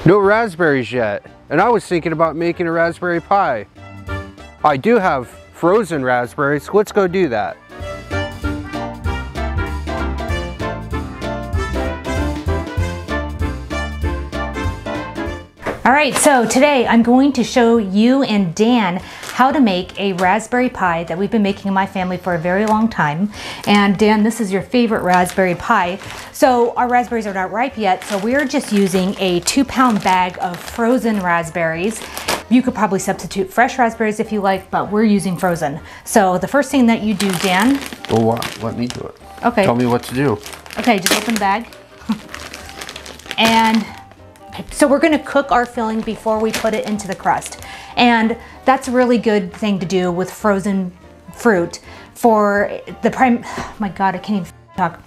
No raspberries yet, and I was thinking about making a raspberry pie. I do have frozen raspberries, so let's go do that. All right, so today I'm going to show you and Dan how to make a raspberry pie that we've been making in my family for a very long time. And Dan, this is your favorite raspberry pie. So our raspberries are not ripe yet, so we're just using a 2-pound bag of frozen raspberries. You could probably substitute fresh raspberries if you like, but we're using frozen. So the first thing that you do, Dan. Well, let me do it. Okay. Tell me what to do. Okay, just open the bag. And so we're gonna cook our filling before we put it into the crust. And that's a really good thing to do with frozen fruit for the oh my God, I can't even talk.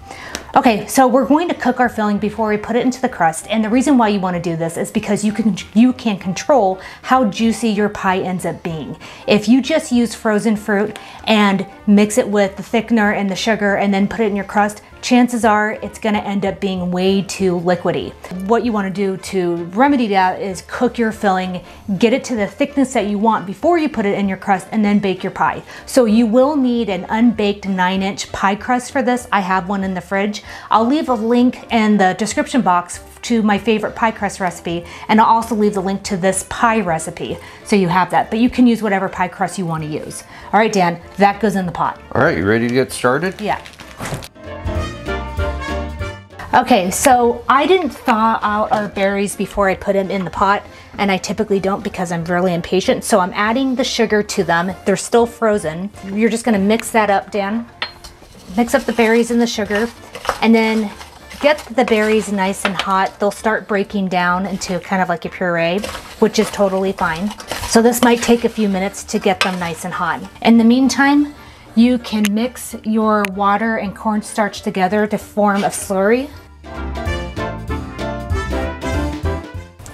Okay, so we're going to cook our filling before we put it into the crust. And the reason why you want to do this is because you can control how juicy your pie ends up being. If you just use frozen fruit and mix it with the thickener and the sugar and then put it in your crust, chances are it's going to end up being way too liquidy. What you want to do to remedy that is cook your filling, get it to the thickness that you want before you put it in your crust, and then bake your pie. So you will need an unbaked 9-inch pie crust for this. I have one in the fridge. I'll leave a link in the description box to my favorite pie crust recipe, and I'll also leave the link to this pie recipe so you have that, but you can use whatever pie crust you want to use. All right, Dan, that goes in the pot. All right, you ready to get started? Yeah. Okay, so I didn't thaw out our berries before I put them in the pot, and I typically don't because I'm really impatient. So I'm adding the sugar to them. They're still frozen. You're just gonna mix that up, Dan. Mix up the berries and the sugar, and then get the berries nice and hot. They'll start breaking down into kind of like a puree, which is totally fine. So this might take a few minutes to get them nice and hot. In the meantime, you can mix your water and cornstarch together to form a slurry.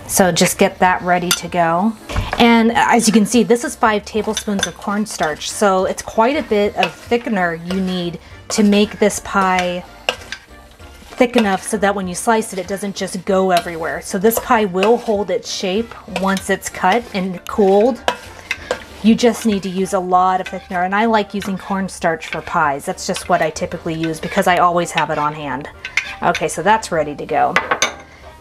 So just get that ready to go. And as you can see, this is 5 tablespoons of cornstarch. So it's quite a bit of thickener you need to make this pie thick enough so that when you slice it, it doesn't just go everywhere. So this pie will hold its shape once it's cut and cooled. You just need to use a lot of thickener, and I like using cornstarch for pies. That's just what I typically use because I always have it on hand. Okay, so that's ready to go.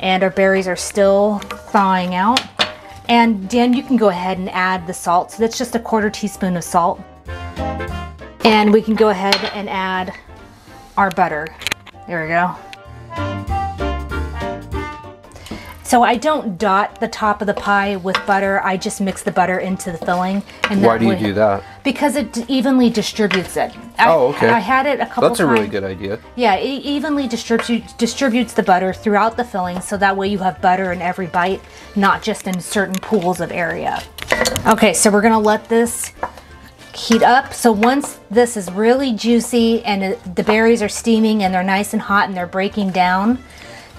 And our berries are still thawing out. And Dan, you can go ahead and add the salt. So that's just a 1/4 teaspoon of salt. And we can go ahead and add our butter. There we go. So I don't dot the top of the pie with butter. I just mix the butter into the filling. And why do you do that? Because it evenly distributes it. Oh, okay. I had it a couple times. That's a really good idea. Yeah, it evenly distributes the butter throughout the filling, so that way you have butter in every bite, not just in certain pools of area. Okay, so we're gonna let this heat up. So once this is really juicy and the berries are steaming and they're nice and hot and they're breaking down,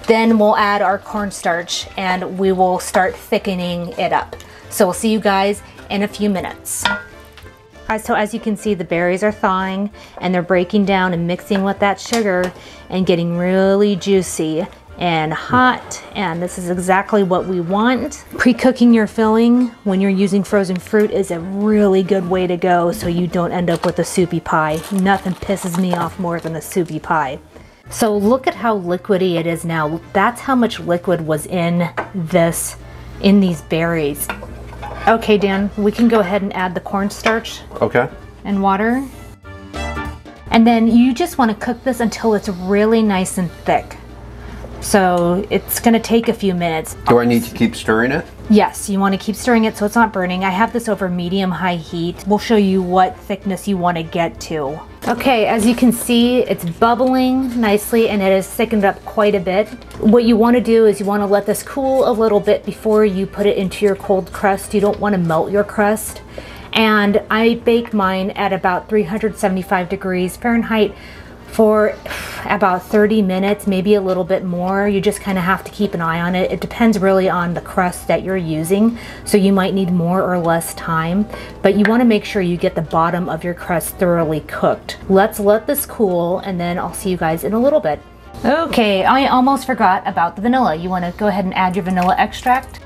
then we'll add our cornstarch and we will start thickening it up. So we'll see you guys in a few minutes. So as you can see, the berries are thawing and they're breaking down and mixing with that sugar and getting really juicy and hot, and this is exactly what we want. Pre-cooking your filling when you're using frozen fruit is a really good way to go so you don't end up with a soupy pie. Nothing pisses me off more than a soupy pie. So look at how liquidy it is now. That's how much liquid was in these berries. Okay, Dan, we can go ahead and add the cornstarch. Okay. And water. And then you just want to cook this until it's really nice and thick. So it's going to take a few minutes. Do I need to keep stirring it? Yes, you want to keep stirring it so it's not burning. I have this over medium-high heat. We'll show you what thickness you want to get to. Okay, as you can see, it's bubbling nicely and it has thickened up quite a bit. What you want to do is you want to let this cool a little bit before you put it into your cold crust. You don't want to melt your crust. And I bake mine at about 375 degrees Fahrenheit for about 30 minutes, maybe a little bit more. You just kind of have to keep an eye on it. It depends really on the crust that you're using, so you might need more or less time, but you want to make sure you get the bottom of your crust thoroughly cooked. Let's let this cool, and then I'll see you guys in a little bit. Okay, I almost forgot about the vanilla. You want to go ahead and add your vanilla extract.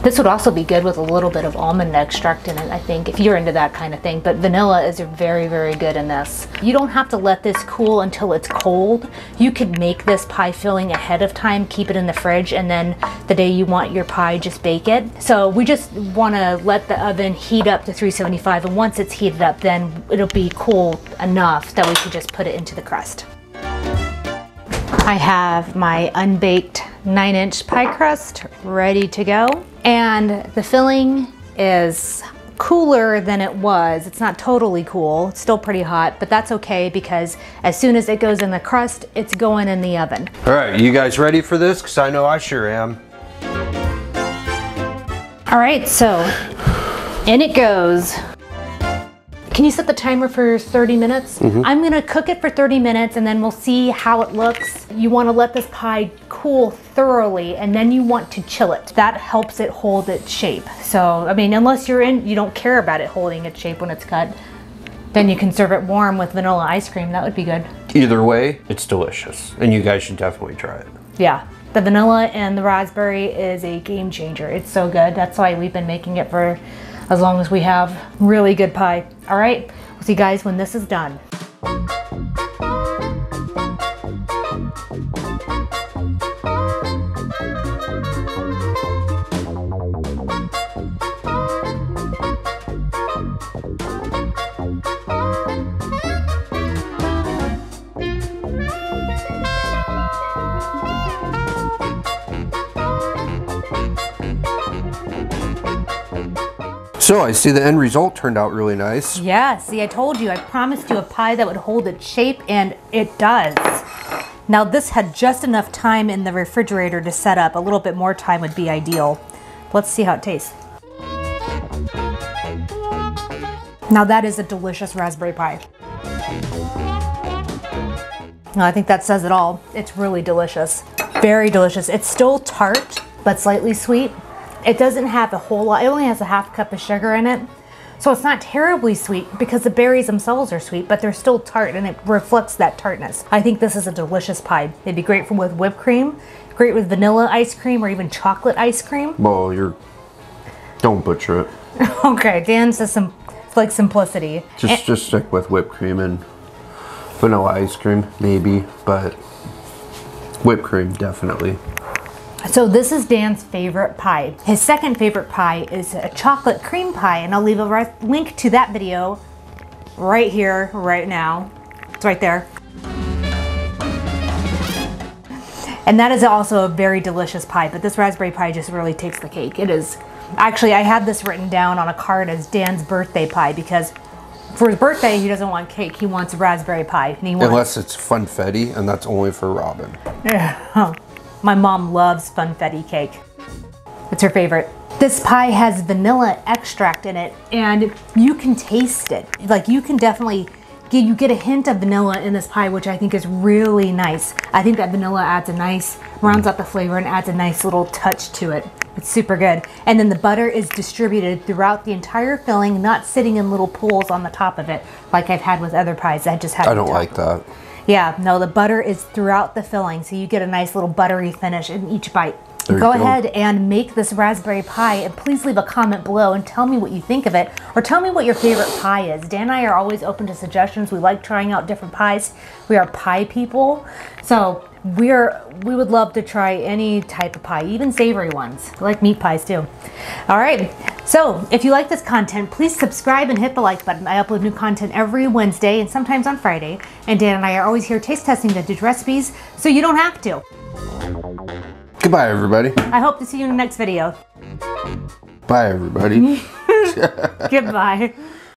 This would also be good with a little bit of almond extract in it, I think, if you're into that kind of thing. But vanilla is very, very good in this. You don't have to let this cool until it's cold. You could make this pie filling ahead of time, keep it in the fridge, and then the day you want your pie, just bake it. So we just want to let the oven heat up to 375, and once it's heated up, then it'll be cool enough that we can just put it into the crust. I have my unbaked 9-inch pie crust ready to go. And the filling is cooler than it was. It's not totally cool, it's still pretty hot, but that's okay because as soon as it goes in the crust, it's going in the oven. All right, you guys ready for this? Because I know I sure am. All right, so in it goes. Can you set the timer for 30 minutes? I'm gonna cook it for 30 minutes and then we'll see how it looks. You wanna let this pie cool thoroughly and then you want to chill it. That helps it hold its shape. So, I mean, unless you don't care about it holding its shape when it's cut, then you can serve it warm with vanilla ice cream. That would be good. Either way, it's delicious. And you guys should definitely try it. Yeah, the vanilla and the raspberry is a game changer. It's so good. That's why we've been making it for as long as we have. Really good pie. All right, we'll see you guys when this is done. So I see the end result turned out really nice. Yeah, see, I told you, I promised you a pie that would hold its shape, and it does. Now this had just enough time in the refrigerator to set up. A little bit more time would be ideal. Let's see how it tastes. Now that is a delicious raspberry pie. I think that says it all. It's really delicious. Very delicious. It's still tart, but slightly sweet. It doesn't have a whole lot. It only has a half cup of sugar in it. So it's not terribly sweet because the berries themselves are sweet, but they're still tart and it reflects that tartness. I think this is a delicious pie. It'd be great with whipped cream, great with vanilla ice cream or even chocolate ice cream. Well, don't butcher it. Okay, Dan says like simplicity. Just stick with whipped cream and vanilla ice cream, maybe, but whipped cream, definitely. So this is Dan's favorite pie. His second favorite pie is a chocolate cream pie, and I'll leave a link to that video right here, right now. It's right there. And that is also a very delicious pie, but this raspberry pie just really takes the cake. It is. Actually, I had this written down on a card as Dan's birthday pie because for his birthday, he doesn't want cake, he wants a raspberry pie. And unless it's funfetti, and that's only for Robin. Yeah. My mom loves funfetti cake. It's her favorite. This pie has vanilla extract in it and you can taste it. Like you can definitely, you get a hint of vanilla in this pie, which I think is really nice. I think that vanilla rounds out the flavor and adds a nice little touch to it. It's super good. And then the butter is distributed throughout the entire filling, not sitting in little pools on the top of it like I've had with other pies. I just had. I don't like that. Yeah, no, the butter is throughout the filling, so you get a nice little buttery finish in each bite. Go ahead and make this raspberry pie, and please leave a comment below and tell me what you think of it, or tell me what your favorite pie is. Dan and I are always open to suggestions. We like trying out different pies. We are pie people, so we would love to try any type of pie, even savory ones. I like meat pies too. All right, so if you like this content, please subscribe and hit the like button. I upload new content every Wednesday and sometimes on Friday, and Dan and I are always here taste testing vintage recipes, so you don't have to. Goodbye, everybody. I hope to see you in the next video. Bye, everybody. Goodbye.